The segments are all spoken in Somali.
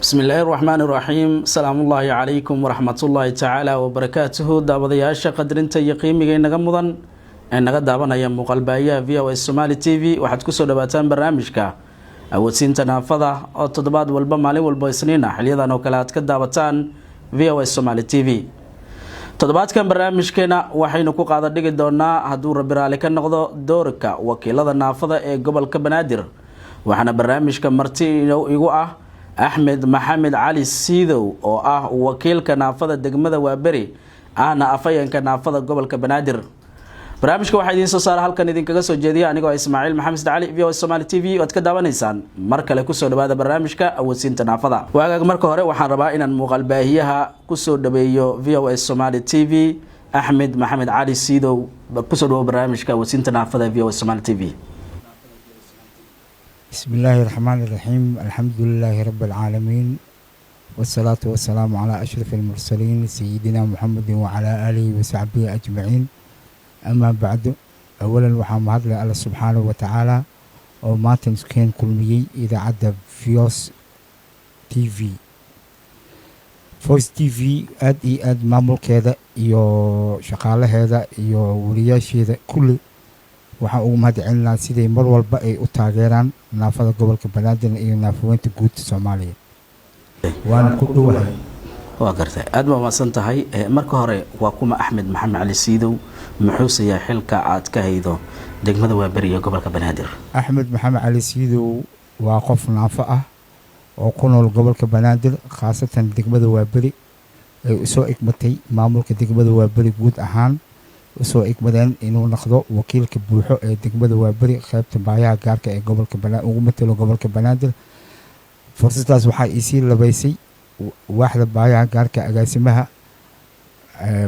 بسم الله الرحمن الرحيم السلام الله عليكم ورحمة الله تعالى وبركاته دابدياشا قدرنتا يقيميغا naga mudan ee naga daabanaya muuqaalbaaya VOA Somali TV waxaad ku soo dhawaataan barnaamijka awoodsiinta naafada oo toddobaad walba maalin walba isniina xiliyadan oo kale aad ka daawataan VOA Somali TV toddobaadkan barnaamijkeena waxaynu ku qaada dhigi doonaa hadduu Rabbi raali ka noqdo doorka wakiilada naafada ee gobolka Banaadir waxaana barnaamijka marti igu ah أحمد محمد علي سيدو oo ah wakiilka naafada degmada Waaberi ana afayeenka naafada gobolka Banaadir barnaamijka waxa idin soo saar halkan idin kaga soo jeediya anigoo Ismaaciil Maxamed Ali VOA Somali TV oo ka daawanaysaan mar kale ku soo dhawaada barnaamijka awoodsiinta naafada waaga marka hore waxaan rabaa inaan muuqaal baahiyaha ku soo dhaweeyo VOA Somali TV أحمد محمد علي سيدو ku soo dhawo barnaamijka awoodsiinta naafada VOA Somali TV بسم الله الرحمن الرحيم الحمد لله رب العالمين والصلاة والسلام على أشرف المرسلين سيدنا محمد وعلى آله وصحبه أجمعين أما بعد أولا وحام هذا الله سبحانه وتعالى وما تنسكين كلمي إذا عدى فيوس تي في فويس تي في أد مامل كذا يو شغالة هذا يو ولياش هذا كل waxaan ugu mahadcelinaa siday mar walba ay u taageeraan naafada gobolka Banaadir iyo naafaweynta guud Soomaaliya waan ku dhawahay waa gartay aad ma maasan tahay marka hore waa kuma Axmed Maxamed Ali Siidow muxuu yahay xilka aad ka haydo degmada Waaberi iyo gobolka Banaadir Axmed Maxamed Ali Siidow waa qof naafo ah oo ku nool gobolka Banaadir khaasatan degmada Waaberi ay u soo igmatay maamulka degmada Waaberi guud ahaan soo igmadeen inuu noqdo wakiilka buuxo ee degmada Waaberi qaybta baayaha gaarka ee gobolka Banaadir ugu matalo gobolka Banaadir fursadaas waxa ay sii labaysay waaxda baayaha gaarka agaasimaha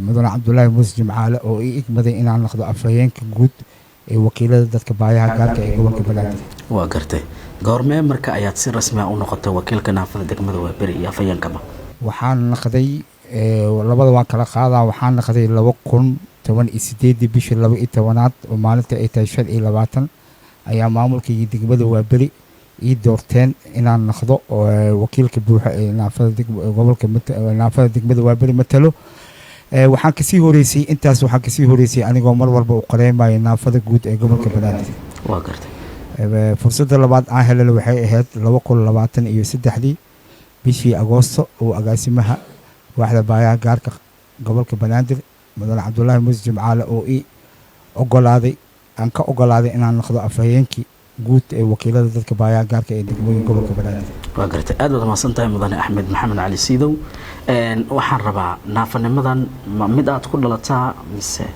mudane Cabdullaahi Muuse Jimcaale oo ii igmaday inaan noqdo afhayeenka guud ee wakiilada dadka baayaha gaarka ee gobolka Banaadir waa gartay goormee marka ayaad si rasmi ah u noqotay wakiilka naafada degmada Waaberi iyo afhayeenkaba waxaan noqday labada waan kala qaadaa waxaan noqday 2018 bishii 12aad oo maalinta ay tahay 25 ayaa maamulkii degmada Waaberi ii doorteen inaan noqdo wakiilka buuxa ee naafada gobolka naafada degmada Waaberi matalo waxaan ka sii horeysay intaas waxaan ka sii horeysay anigoo mar walba u qareemayo naafada guud ee gobolka Banaadir waa gartay fursadda labaad aan helay waxay ahayd 2023 bishii Agoosto oo agaasimaha waaxda baayaha gaarka gobolka Banaadir mudane Cabdullaahi Muuse Jimcaale oo ii ogolaaday aan ka ogolaaday inaan noqdo afhayeenkii guud ee wakiilada dadka baayaha gaarka ee degmooyinka gobolka Banaadir waa gartay aad wada maasantahay mudane Axmed Maxamed Ali Siidow waxaan rabaa naafanimadan mid aad ku dhalataa mise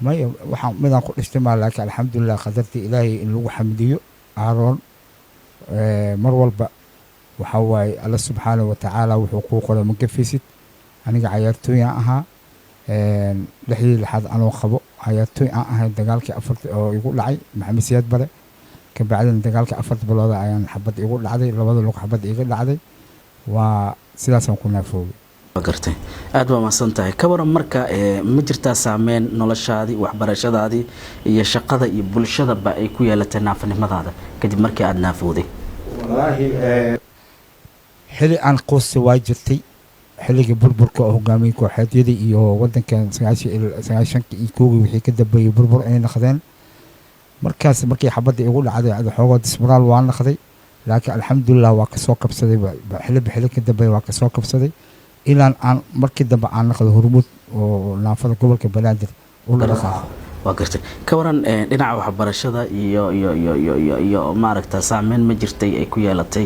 maya waxaan midaan ku dhashtay laakiin alxamdulillah qadartii ilaahay in lagu xamdiyo aaroon mar walba waxa waaye alla subxaanahu wa tacaala wuxuu kuu qoray magafisid aniga ciyaartooy aan ahaa lixdii lixaad anoo qabo ciyaartooy aan ahay dagaalkii afarta oo igu dhacay maxamed siyaad bare ka bacdina dagaalkii afarta bilooda ayaan xabad igu dhacday labada lug xabad iga dhacday waa sidaasaan ku naafoobay waa gartay aad waa maasantahay ka waran marka ma jirtaa saameyn noloshaadii waxbarashadaadii iyo shaqada iyo bulshadaba ay ku yeelatay naafanimadaada kadib markii aad naafowday wallaahi xili aan qoostay waa jirtay xilliga burburka oo hogaamiyay kooxeedyada iyo wadankan 99 iyo koogi wixii ka dambeeyay burbur ay noqdeen markaas markii xabadda igu dhacday xoogoo dismoraal waa noqday laakiin alxamdulillah waa ka soo kabsaday xilli ka dambeeyay waa ka soo kabsaday ilaan aan markii dambe aan noqdo hormuud oo naafada gobolka Banaadir u dhaqaaqo waa gartay ka waran dhinaca waxbarashada iyo maaragta saameyn ma jirtay ay ku yeelatay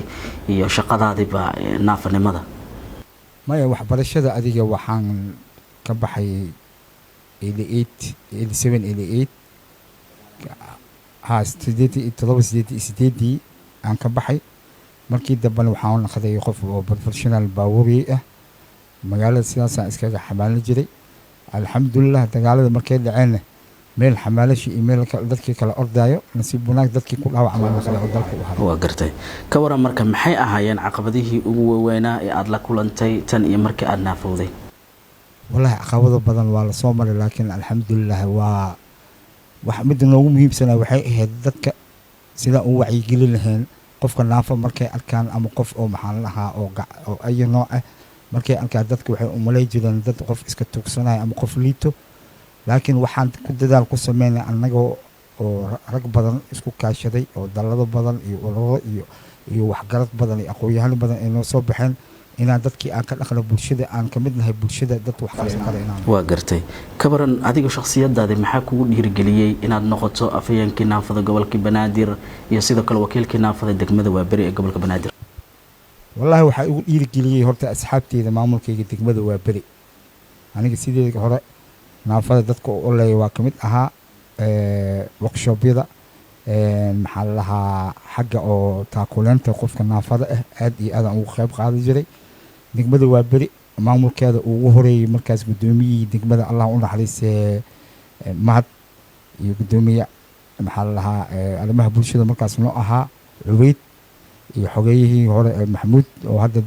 iyo shaqadaadiba naafanimada maya waxbarashada adiga waxaan ka baxay 87 87 aan ka baxay markii dambana waxaan noqday qof oo professional baawuri ah magaalada sidaas aan iskaga xamaalin jiray alxamdulillah dagaalada markay dhaceen meel xamaalashi email dadkii kala ordaayo nasiib wanaag dadkii ku dhaawacmay kala dalka u haray waa gartay ka waran marka maxay ahaayeen caqabadihii ugu waaweynaa ee aad la kulantay tan iyo markii aad naafowday wallahi caqabado badan waa la soo maray laakiin alxamdulillah waa wax mid noogu muhiimsan waxay ahayd dadka sida uu wacyi gelin lahayn qofka naafa markay arkaan ama qof oo maxaan lahaa oo ayo nooc ah markay arkaan dadka waxay u malay jireen dad qof iska tuugsanaya ama qof liito laakiin waxaan ku dadaal ku sameynay annagoo oo rag badan isku kaashaday oo dallado badan iyo ururo iyo waxgarad badan iyo aqoon-yahano badan ay noo soo baxeen inaan dadkii aan ka dhaqno bulshada aan ka mid nahay bulshada dad wax qabsan kara inaan waa gartay kabaran adiga shakhsiyadaada maxaa kugu dhiirigeliyey inaad noqoto afhayeenkii naafada gobolka banaadir iyo sidoo kale wakiilkii naafada degmada Waaberi ee gobolka banaadir wallahi waxaa igu dhiirigeliyey horta asxaabteyda maamulkayga degmada Waaberi aniga sidii hore naafada dadka oo oleeya waa ka mid ahaa workshoopyada maxaa lahaa xagga oo taakuleenta qofka naafada ah aad iyo aad aan ugu qayb qaadan jiray degmada Waaberi maamulkeeda ugu horeeyay markaas gudoomiyihii degmada Allah u naxariisee mahad iyo gudoomiye maxaa lahaa arrimaha bulshada markaas noo ahaa Cubeyd iyo xogeeyihii hore Maxamuud oo hadda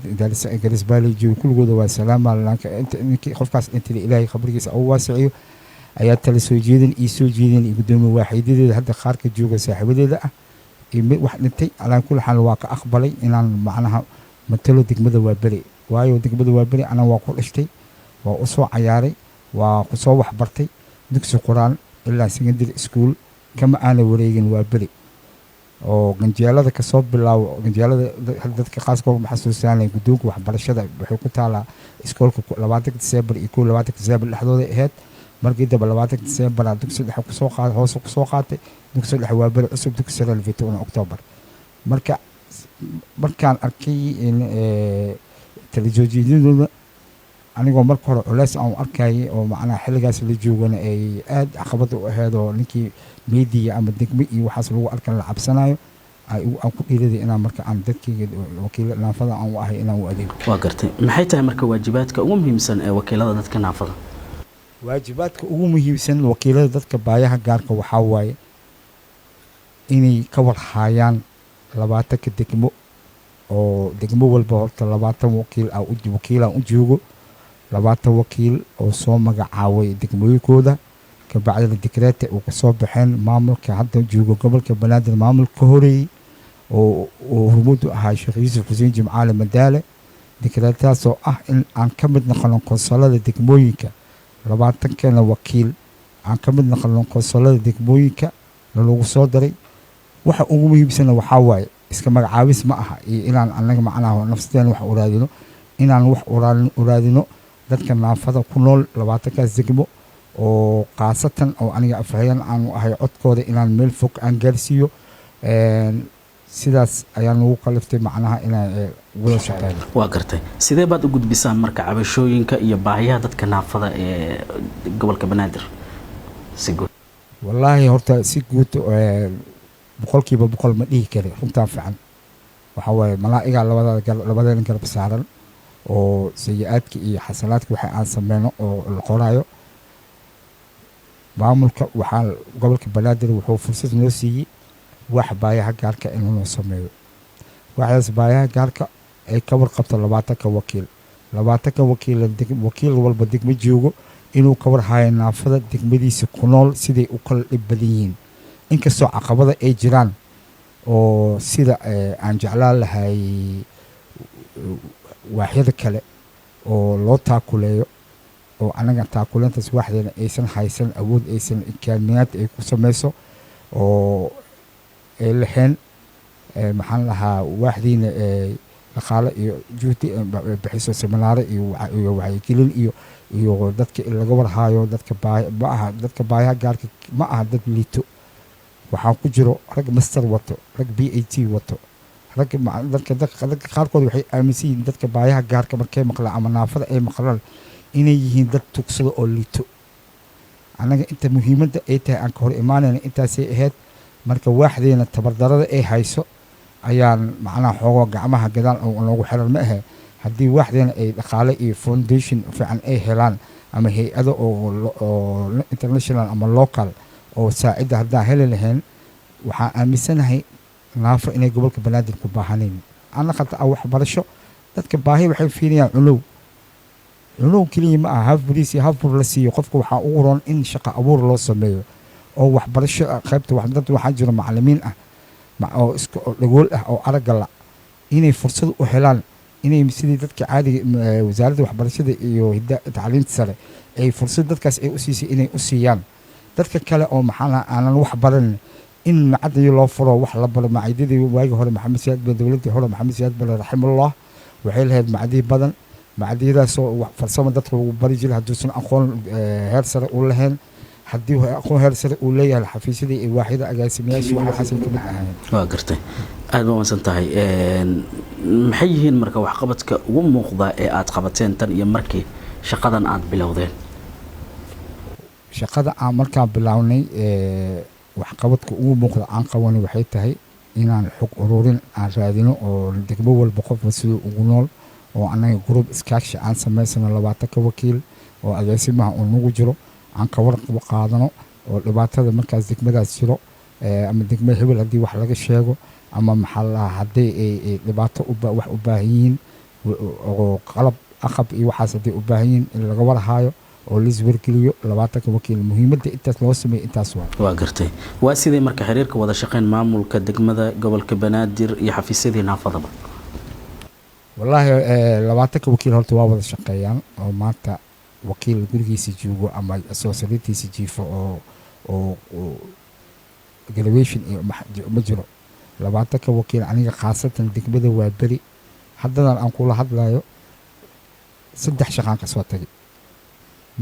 Garis Baali joogo kulligooda waa salaama laakiin qofkaas inta Ilaahay qabrigiisa uu waasiyo ayaa tala soo jeedin iyo soo jeedin iyo gudoomiye waaxidadeeda hadda qaarka jooga saaxiibadeeda ah iyo wax dhintay alaan kula xal waa ka aqbalay inaan macnaha matalo degmada Waaberi waayo degmada Waaberi ana waa ku dhashtay waa u soo cayaaray waa ku soo wax bartay dugsi quraan ilaa secondary school kama aana wareegin Waaberi oo ganjeelada ka soo bilaaw ganjeelada dadka qaaskooda maxasuusanay gudoonka waxbarashada waxay ku taalaa iskoolka 20 December iyo 20 December dhexdooda ahayd markii daba 20 December dugsi dhexe ku soo qaad hoos ku soo qaatay dugsi dhexe Waaberi cusub dugsi sare 12 October markaan arkay in telejoojidooda anigoo marka hore culays aan arkay oo macnaha xilligaas la joogana ay aad caqabad u ahayd oo ninkii media ama degmo iyo waxaas lagu arkan la cabsanayo aan ku dhiiriday inaan marka aan dadkayga wakiil naafada aan u ahay inaan u adeego waa gartay maxay tahay marka waajibaadka ugu muhiimsan ee wakiilada dadka naafada waajibaadka ugu muhiimsan wakiilada dadka baayaha gaarka waxaa waaye inay ka warhaayaan 20 degmo oo degmo walba horta 20 wakiil aan u joogo 20 wakiil oo soo magacaaway degmooyinkooda ka bacdina dekreet uu ka soo baxeen maamulka hadda joogo gobolka banaadir maamulka horeeyay oo hormuud u ahaa Sheekh Yuusuf Xuseen Jimcaale Madaale dekreetaas oo ah in aan ka mid noqono konsolada degmooyinka 20 kana wakiil aan ka mid noqono konsolada degmooyinka lagu soo daray waxa ugu muhiimsan waxaa waaye iska magacaabis ma aha iyo inaan anaga macnaha nafsadeen wax uraadino inaan wax uraadino dadka naafada ku nool 20 kaas degmo oo qaasatan oo aniga afhayeen aan u ahay codkooda inaan meel fog aan gaarsiiyo sidaas ayaan ugu qaliftay macnaha inaan wada shaqeeyo waa gartay sidee baad u gudbisaan marka cabashooyinka iyo baahiyaha dadka naafada ee gobolka banaadir si guud wallahi horta si guud boqolkiiba boqol ma dhihi karo runtaa fiican waxa waaye malaa'iga labadeen garab saaran oo sayi'aadka iyo xasanaadka waxa aan sameeyno oo la qoraayo maamulka waxaa gobolka banaadir wuxuu fursad noo siiyey wax baayaha gaarka inuu noo sameeyo waxaas baayaha gaarka ay ka warqabto 20 wakiil 20 wakiil walba degmo joogo inuu ka warhayo naafada degmadiisa ku nool siday u kala dhib badan yihiin inkastoo caqabada ay jiraan oo sida aan jeclaan lahay waaxyada kale oo loo taakuleeyo oo anaga taakuleentaas waxdeena aysan haysan awood aysan imkaaniyaad ay ku samayso oo ay lahayn maxaan lahaa waaxdiina dhaqaale iyo juhdi bixiso seminaare iyo wacyigelin iyo dadka laga warhaayo dadka baayaha gaarka ma aha dad liito waxaa ku jiro rag master wato rag BAT wato dadka qaarkood waxay aaminsan yihiin dadka baayaha gaarka markay maqlaan ama naafada ay maqlaan inay yihiin dad tugsado oo liito anaga inta muhiimadda ay tahay aan ka hor imaanayna intaasay ahayd marka waaxdeena tabardarada ay hayso ayaan macnaha xoogo gacmaha gadaal loogu xiran ma ahe haddii waaxdeena ay dhaqaale iyo foundation fiican ay helaan ama hay-ado oo international ama local oo saacida haddaan heli lahayn waxaan aaminsanahay naafo inay gobolka banaadir ku baahanayn anaqata waxbarasho dadka baahi waxay fiiriyaan cunow keliya ma aha haf bariis iyo haf bur la siiyo qofka waxaa ugu roon in shaqo abuur loo sameeyo oo waxbarasho qaybta dad waxaa jiro macallimiin ah oo isku dhagool ah oo aragga la inay fursad u helaan inay sidii dadka caadiga wasaaradda waxbarashada iyo tacliinta sare ay fursad dadkaas ay u siisay inay u siiyaan dadka kale oo maxaa aanan wax baran in macadii loo furo wax la baro macaydidii waagi hore maxamed siyaad baa dowladii hore maxamed siyaad baa raximahullah waxay lahayd macadii badan macadiyadaasoo farsamo dadka lagu bari jiray hadduusan aqoon heer sare u lahayn haddii aqoon heer sare uu leeyahay xafiisyadii iyo waaxyada agaasimayaashii waxaasay ka mid ahayn waa gartay aad baa wansan tahay maxay yihiin marka waxqabadka ugu muuqda ee aad qabateen tan iyo markii shaqadan aad bilowdeen shaqada aan markaa bilownay waxqabadka ugu muuqda aan qabanay waxay tahay inaan xog ururin aan raadino oo degmo walba qofba siduu ugu nool oo anaga group iskaashi aan samaysano 20 wakiil oo agaasimaha uu nagu jiro aan ka warqab qaadano oo dhibaatada markaas degmadaas jiro ama degmada hebel haddii wax laga sheego ama maxaa haddii ay dhibaato wax u baahan yihiin oo qalab aqab iyo waxaas haddii u baahan yihiin in laga warhaayo oo la iswargeliyo 20 wakiil muhiimadda intaas loo sameeyo intaas waa gartay waa sidee marka xiriirka wada shaqeyn maamulka degmada gobolka banaadir iyo xafiisyadii naafadaba wallaahi 20 wakiil horta waa wada shaqeeyaan oo maanta wakiil gurigiisa joogo ama soo saliintiisa jiifo oo graduation iyo ma jiro 20 wakiil aniga khaasatan degmada waa beri haddadan aan kula hadlayo 3 shaqaan ka soo tagay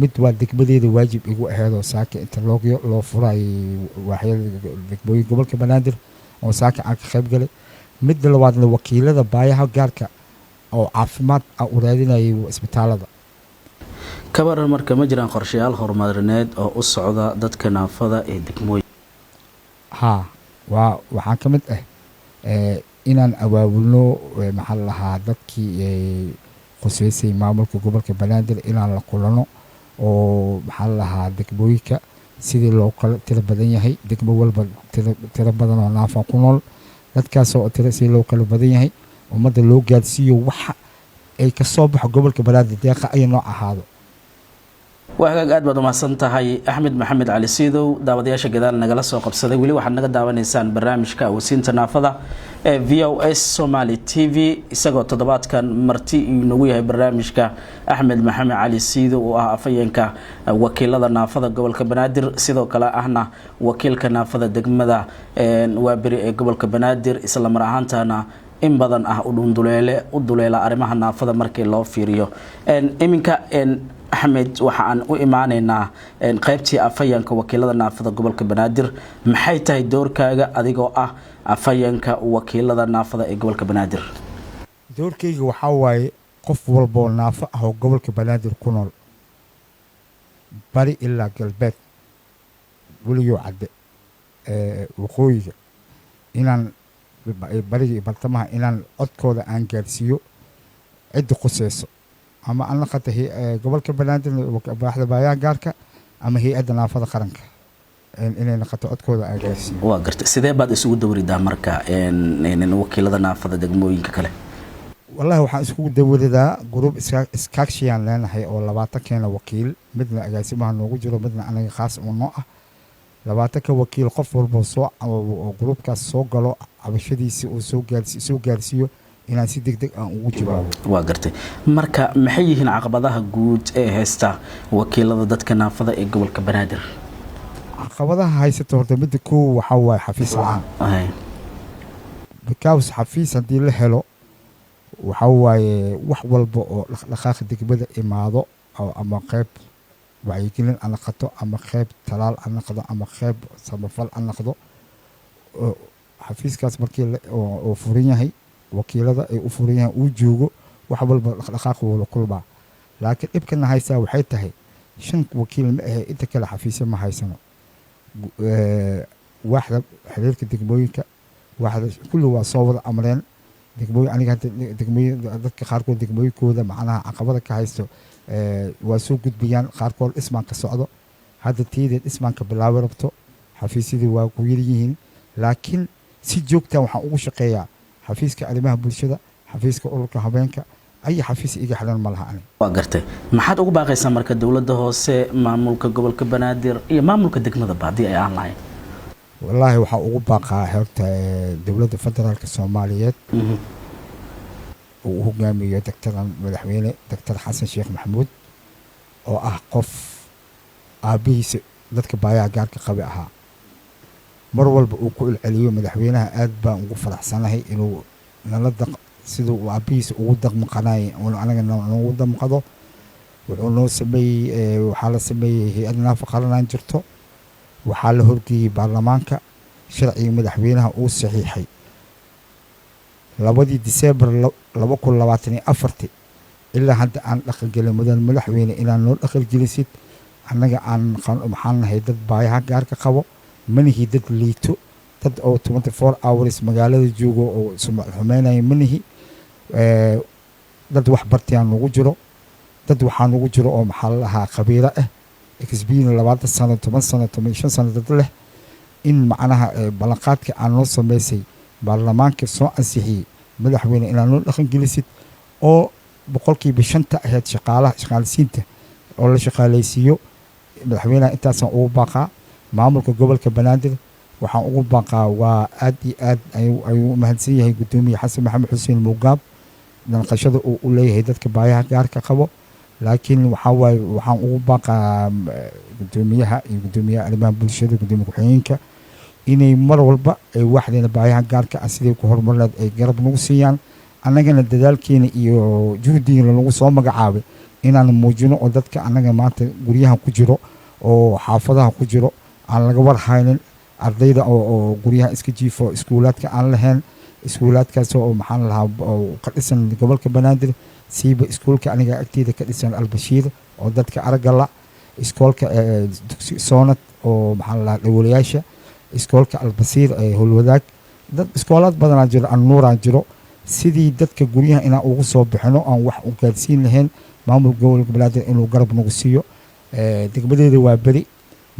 mid waa degmadeeda waajib igu aheedoo saaka interlogyo loo furay waaxyada degmooyinka gobolka banaadir oo saaka aan ka qayb galay midda labaadna wakiilada baayaha gaarka oo caafimaad aan u raadinayay isbitaalada kabaran marka ma jiraan qorshayaal horumarineed oo u socda dadka naafada ee degmooyinka waxaan ka mid ah inaan abaabulno maxaa lahaa dadkii khuseysay maamulka gobolka banaadir inaan la kulano oo maxaa lahaa degmooyinka sidii loo kala tiro badan yahay degmo walba tiro badan oo naafan ku nool dadkaasoo tiro sidii loo kala badan yahay ummadda loo gaarsiiyo waxa ay ka soo baxo gobolka banaadir deeqa ay nooc ahaado وهاجا aad baad umahsan tahay Axmed Maxamed Cali Siidow daawadayaasha gadaal nagala soo qabsaday wali waxaad naga daawanaysaan barnaamijka wasiinta naafada ee VOS Somali TV isagoo toddobaadkan marti inagu yahay barnaamijka Axmed Maxamed Cali Siidow oo ah afayeenka wakiilada naafada gobolka Banaadir sidoo kale ahna wakiilka naafada degmada Waaberi ee gobolka Banaadir isla mar ahaantaana in badan ah u duleela arrimaha naafada markii loo fiiriyo iminka Axmed waxaan u imaanaynaa qaybtii afayeenka wakiilada naafada gobolka Banaadir maxay tahay doorkaaga adigoo ah afayeenka wakiilada naafada ee gobolka Banaadir doorkayga waxa waaye qof walba oo naafo ah oo gobolka Banaadir ku nool bari ilaa galbeed waliyo cadde waqooyiga inaan bariga bartamaha inaan codkooda aan gaarsiiyo cid quseyso ama aan la qatay gobolka Banaadir baaxda baayaha gaarka ama hay'adda naafada qaranka inay noqoto codkooda ay gaarsiiyo waa gartay sidee baad isugu dawridaa marka wakiilada naafada degmooyinka kale wallahi waxaan isugu dawridaa group iskaakshiyaan leenahay oo 20 keena wakiil midna agaasimaha noogu jiro midna anaga khaas u noo ah 20 wakiil qof walba oo groupkaas soo galo cabashadiisa uu soo gaarsiiyo inaan si degdeg aan ugu jawaabo waa gartay marka maxay yihiin caqabadaha guud ee haysta wakiilada dadka naafada ee gobolka Banaadir caqabadaha haysta horta midda koo waxa waa xafiis la'aan because xafiis haddii la helo waxa waaye wax walba oo dhaqdhaqaaq degmada imaado ama qayb wacyigelin aan noqoto ama qayb talaal aan noqdo ama qayb samafal aan noqdo xafiiskaas markii oo furan yahay wakiilada ay u furan yahay uu joogo wax walba dhaqdhaqaaq wada kulba laakiin dhibkana haysaa waxay tahay 5 wakiil ma ahe inta kale xafiisyo ma haysano waaxda xiriirka degmooyinka waaxda kullu waa soo wada amreen degmooyin aniga degmooyin dadka qaarkood degmooyinkooda macnaha caqabada ka haysto waa soo gudbiyaan qaarkood ismaan ka socdo hadda tiideed ismaan ka bilaabi rabto xafiisyadii waa ku yar yihiin laakiin si joogta waxaan ugu shaqeeyaa xafiiska arrimaha bulshada xafiiska ururka habeenka ay xafiis iga xalan ma laha ani waa gartay maxaad ugu baaqaysaa marka dawladda hoose maamulka gobolka Banaadir iyo maamulka degmada baadi ay aan lahayn wallaahi waxaa ugu baaqaa horta dowladda federaalka soomaaliyeed uu hogaamiyo madaxweyne doctor xasan sheekh maxamuud oo ah qof aabbihiisa dadka baayaha gaarka qabi ahaa mar walba uu ku celceliyo madaxweynaha aad baan ugu faraxsanahay inuu nala siduu uu aabbihiisa ugu daqmaqanay anaga noogu damqado wuxuu noo sameeyey waxaa la sameeyey hay-ad naafaqaranaan jirto waxaa la horgeeyey baarlamaanka sharciga madaxweynaha uu saxiixay 2 Diseembar 2024 ilaa hadda aan dhaqangelin mudan madaxweyne inaan noo dhaqangelisid annaga aan maxaan nahay dad baayaha gaarka qabo manihi dad liito dad oo 24 hours magaalada joogo oo xumeynaya manihi dad wax bartayaan ugu jiro dad waxaan ugu jiro oo maxaa la lahaa khabiiro ah experience 20 sano 10 sano 15 sano dad leh in macnaha ballanqaadka aan noo sameysay baarlamaanka soo ansixiyey madaxweyne inaan noo dhaqangelisid oo boqolkiiba 5 ahayd shaqaaleysiinta oo la shaqaaleysiiyo madaxweynaha intaasaan ugu baaqaa maamulka gobolka banaadir waxaan ugu baaqaa waa aad iyo aad ayuu u mahadsan yahay gudoomiye xasan maxamed xuseen muugaab danqashada uu u leeyahay dadka baayaha gaarka qabo laakiin waxaan ugu baaqaa gudoomiyaha iyo gudoomiyaha arrimaha bulshada gudoomiye ku-xigeenka inay mar walba ay waxdeena baayaha gaarka ah siday ku horumarneed ay garab nagu siiyaan annagana dadaalkeena iyo juhdigeena lagu soo magacaabay inaan muujino oo dadka annaga maanta guryahan ku jiro oo xaafadaha ku jiro aan laga warhaynin ardayda oo guryaha iska jiifo iskuulaadka aan lahayn iskuulaadkaas oo maxaan lahaa oo ka dhisan gobolka banaadir siiba iskuulka aniga agteeda ka dhisan albashiir oo dadka aragga la iskoolka dugsi soonad oo maxaan lahaa dhawolayaasha iskoolka albasiir ee howlwadaag dad iskoolaad badanaa jiro annuuraan jiro sidii dadka guryaha inaan ugu soo bixino aan wax u gaadsiin lahayn maamulka gobolka banaadir inuu garab nagu siiyo degmadeeda waa beri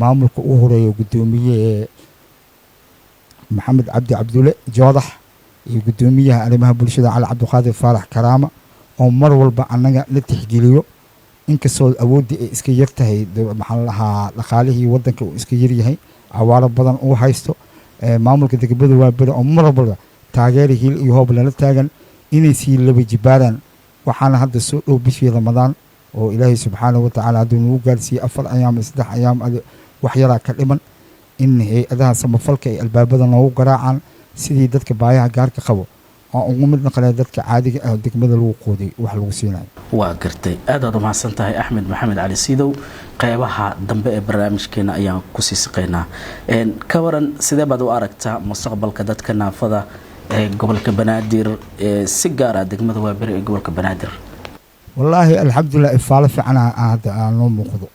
maamulka u horeeyo gudoomiye maxamed cabdi cabdulle joodax iyo gudoomiyaha arrimaha bulshada cali cabdiqaadir faarax karaama oo mar walba annaga la tixgeliyo inkastoo awooddii ay iska yar tahay maxaan lahaa dhaqaalihii waddanka uu iska yaryahay cawaaro badan uu haysto maamulka degmada waa beri oo mar walba taageera hiil iyo hoob lala taagan inay sii laba jibaaraan waxaana hadda soo dhow bishii ramadaan oo ilaahay subxaanahu watacaala hadduu nagu gaarsiiyey 4 ayaam 3 ayaam wax yaraa ka dhiman in hay-adaha samafalka ay albaabada noogu garaacaan sidii dadka baayaha gaarka qabo oo ugu mid naqanay dadka caadiga ah degmada lagu qooday wax lagu siinayo waa gartay aad u mahadsan tahay axmed maxamed cali siidow qaybaha dambe ee barnaamijkeena ayaan ku sii siqeynaa ka waran sidee baad u aragtaa mustaqbalka dadka naafada ee gobolka banaadir si gaar ah degmada waaberi ee gobolka banaadir wallaahi alxamdulilah ifaalo fiican hadda noo muuqdo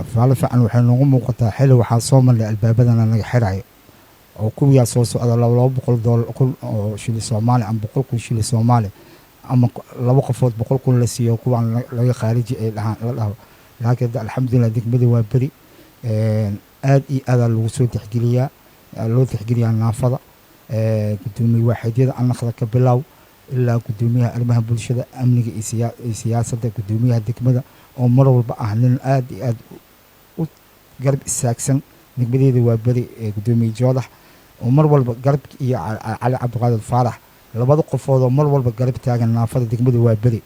ifaalo fiican waxay noogu muuqataa xili waxaa soo marnay albaabadana naga xirayo oo kuwiyaa soo socda $200 oo shilin Soomaali ama 100 shilin Soomaali ama 2 qofood 100 la siiyo kuwaan laga khaariji ay dhahaan la dhaho laakiin alxamdulilah degmada waa beri aad iyo aad lagu soo tixgeliyaa loo tixgeliyaa naafada gudoomiye waaxidyada annaqda ka bilow ilaa gudoomiyaha arrimaha bulshada amniga iyo siyaasadda gudoomiyaha degmada oo mar walba ah nin aad iyo aad u garab istaagsan degmadeeda waa beri gudoomiye joodax oo mar walba garab iyo cali cabdiqaadir faarax labada qofood oo mar walba garab taagan naafada degmada waa beri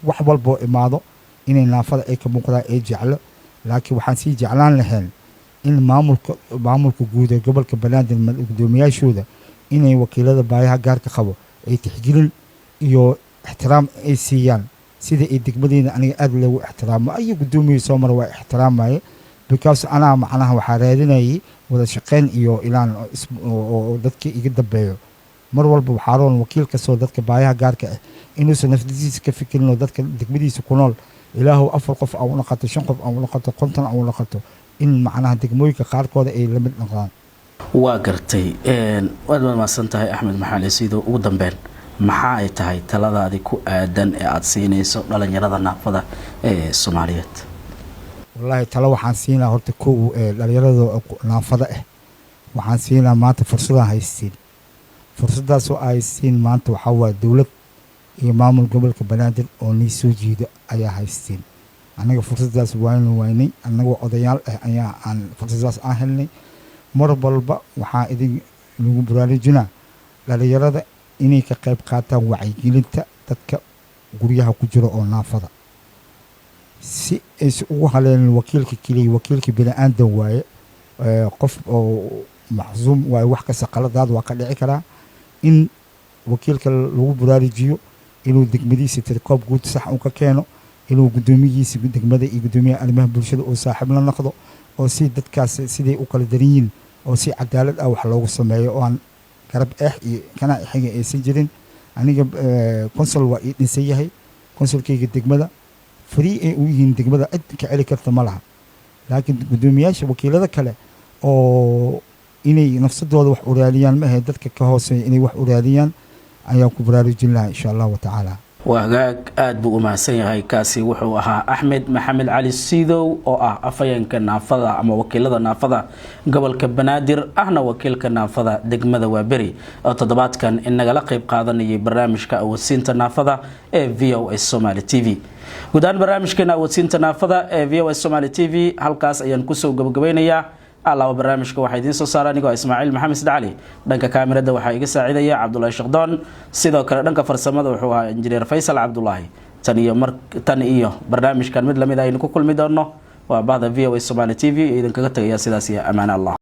wax walba imaado inay naafada ay ka muuqdaan ay jeclo laakiin waxaan sii jeclaan lahayn in maamulka guud ee gobolka banaadir gudoomiyaashooda inay wakiilada baayaha gaarka qabo ay tixgelin iyo ixtiraam ay siiyaan sida ay degmadeena aniga aad loogu ixtiraamo ayu gudoomiye soo mara waa ixtiraamaye because anaa macnaha waxaa raadinayay wada shaqayn iyo ilaan oo dadka iga dambeeyo mar walba waxaa roon wakiil kastoo dadka baayaha gaarka ah inuusan naftiisa ka fikirin oo dadka degmadiisa ku nool ilaahu 4 qof au noqoto 5 qof au noqoto 50 au noqoto in macnaha degmooyinka qaarkooda ay la mid noqdaan waa gartay waad mahadsan tahay axmed maxamed siidow ugu dambeyn maxaa ay tahay taladaadi ku aadan ee aad siinayso dhalinyarada naafada ee Soomaaliyeed wallahi talo waxaan siinaa horta kow dhalinyarada naafada ah waxaan siinaa maanta fursada haystiin fursadaas oo ay siin maanta waxaa waa dawlad iyo maamul gobolka banaadir oo nii soo jiida ayaa haystiin annaga fursadaas waynay annagoo odayaal ah ayaa aan fursadaas aan helnay mar walba waxaa idin lagu baraarujinaa dhalinyarada inay ka qayb qaataan wacyigelinta dadka guryaha ku jira oo naafada si aysan ugu haleelin wakiilka keliya wakiilka bini-aadan waaye qof oo maxsuum waaye wax kasta qaladaad waa ka dhici karaa in wakiilka lagu baraarujiyo inuu degmadiisa tirkoob guud sax uu ka keeno inuu guddoomiyihiisa degmada iyo guddoomiyaha arrimaha bulshada oo saaxiib la noqdo oo si dadkaas siday u kala daran yihiin oo si cadaalad ah wax loogu sameeyo oo aan garab iyo kana xiga aysan jirin aniga consul waa ii dhinsan yahay consulkayga degmada free ay u yihiin degmada cid ka celi karta ma laha laakiin guddoomiyaasha wakiilada kale oo inay nafsadooda wax uraaliyaan ma ahayd dadka ka hooseeya inay wax uraaliyaan ayaan ku baraarujin lahaa insha allahu tacaala waa hagaag aada buu u mahadsan yahay kaasi wuxuu ahaa axmed maxamed cali siidow oo ah afhayeenka naafada ama wakiilada naafada gobolka banaadir ahna wakiilka naafada degmada waaberi oo toddobaadkan inagala qayb qaadanayay barnaamijka awoodsiinta naafada ee v o s Somali TV guud ahaan barnaamijkeena awoodsiinta naafada ee v o s Somali TV halkaas ayaan kusoo gabagabeynayaa alaaba barnaamijka waxaa idiin soo saara anigoo Ismaaciil Maxamed Sidcali dhanka kaamirada waxaa iga saacidaya Cabdullaahi Shaqdoon sidoo kale dhanka farsamada wuxuu ahaa injineer Faysal Cabdullaahi tan iyo barnaamijkan mid lamid ah aynu ku kulmi doono waa bahda v o s Somali TV idin kaga tagaya sidaas iyo amaan Allah